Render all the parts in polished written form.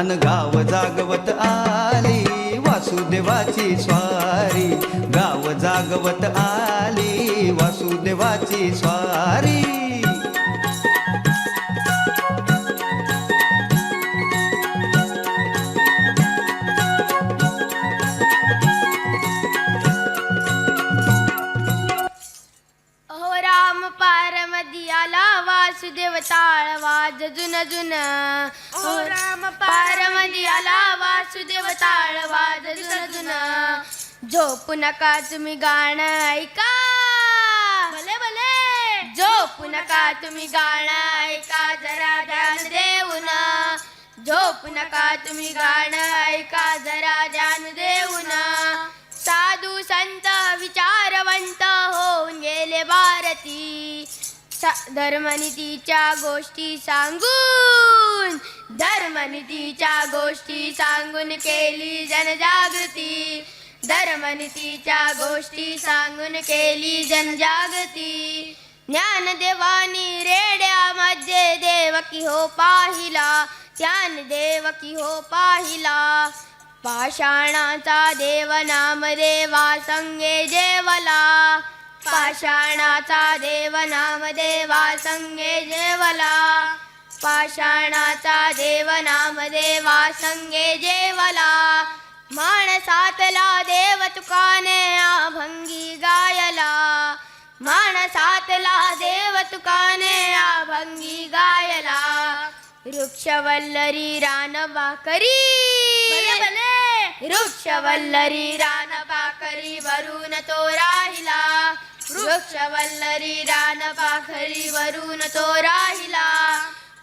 अन गाव जागवत आली वासुदेवाची स्वारी, गाव जागवत आली वासुदेवाची स्वारी. आला वासुदेव ताळवाज जुन जुन, हो राम पारमधी आला वासुदेव ताळवाज जुन जुन. झोपू नका तुम्ही गाणं ऐका, भले भले झोपू नका तुम्ही गाणं ऐका जरा ध्यान देऊन. झोपू नका तुम्ही गाणं ऐका जरा ध्यान देऊन. साधू संत विचारवंत होऊन गेले भारती, धर्मनीतीच्या गोष्टी सांगून, धर्मनीतीच्या गोष्टी सांगून केली जनजागृती, धर्मनीतीच्या गोष्टी सांगून केली जनजागृती. ज्ञानदेवानी रेड्यामध्ये देवकी हो पाहिला, त्यान देवकी हो पाहिला. पाषाणाचा देव नामदेवा संगे जेवला, पाषाणाचा देव नामदेवा संगे जेवला, पाषाणाचा देव नामदेवा संगे जेवला. माणसातला देव तुकाने अभंगी गायला, माणसातला देव तुकाने अभंगी गायला. वृक्षवल्लरी रानबाकरी, वृक्षवल्लरी रानबाकरी वरून तो राहिला, वृक्षवल्लरी रानबाकरी वरून तो राहिला.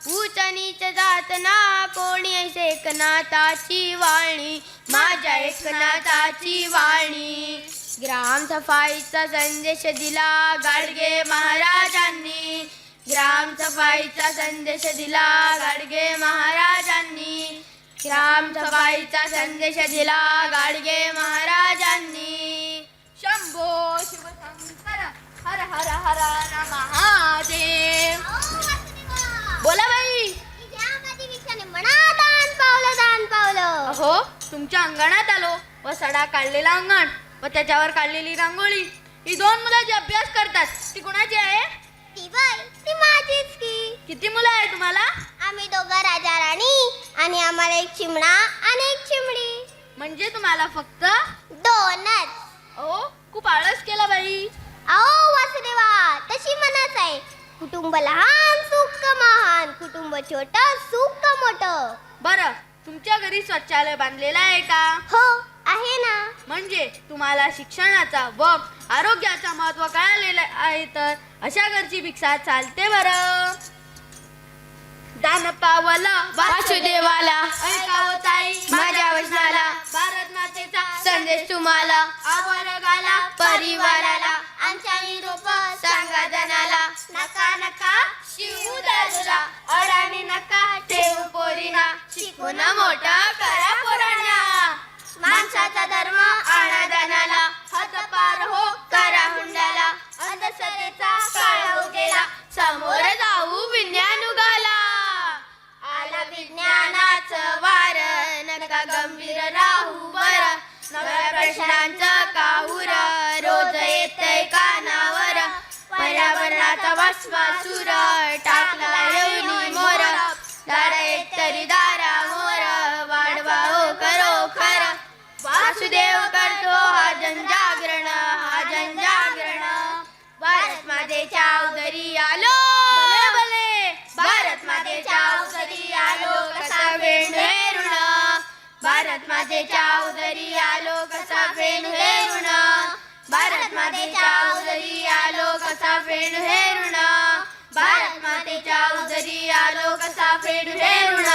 ऊच नीच जात ना कोणी एकनाथाची वाणी, माझ्या एकनाथाची वाणी. ग्राम सफाईचा संदेश दिला गाडगे महाराजांनी, ग्राम सफाईचा संदेश दिला गाडगे महाराजांनी, ग्राम सफाईचा संदेश दिला गाडगे महाराजांनी. शंभो शिवशंकर हर हर हर हर महादेव. बोला बाई. दान पावलं. अहो तुमच्या अंगणात आलो व सडा काढलेला अंगण व त्याच्यावर काढलेली रांगोळी, ही दोन मुलं जे अभ्यास करतात ती कुणाची आहे? ती बाई ती माझीच की. किती मुलं आहे तुम्हाला? आम्ही दोघं राजा राणी आणि आम्हाला एक चिमणा आणि एक चिमणी. म्हणजे तुम्हाला फक्त दोनच. अहो खूप आळस केला बाई. अहो वासुदेवा तशी म्हणत आहे, कुटुंब लहान सुख महान, कुटुंब छोट सुख मोठं. बरं तुमच्या घरी शौचालय बांधलेलं आहे का? हो आहे ना. म्हणजे तुम्हाला शिक्षणाचा व आरोग्याचा महत्व कळालेलं आहे, तर अशा घरची भिक्षा चालते बरं. दान पावलं वासुदेवाला, ऐकावं ताई माझ्या वचनाला, भारत मातेचा संदेश तुम्हाला, आवर्गाला परिवाराला, आमच्या निरोप सांगा जनाला. नका नका शिवू दारूला, अडाणी नका ठेवू पोरीना, शिकून मोठा करा पोरांना. माणसाचा धर्म आणा दानाला, हद्दपार हो करा हुंडाला, अंधश्रद्धेचा काळ उगेला, समोर जाऊ विज्ञान उगाला. आला विज्ञानाचं वार, नका गंभीर राहू बर, नव्या प्रश्नांचं काहूर रोज येतंय कानावर. पर्यावरणाचा भस्मासूर टाकला येऊनी मोर, झाडं एक तरी दारा मोर, वाढवा हो करो खर. वासुदेव करतो हा जनजागरण, हा जनजागरण. भारत मातेच्या उदरी आलो, भारत मातेच्या उदरी आलो कसा वेणू हे ऋण, भारत मातेच्या उदरी आलो कसा वेणू हे ऋण, भारत मातेच्या उदरी आलो कसा फेडू हे ऋण, भारत मातेच्या उदरी आलो कसा फेडू हे ऋण.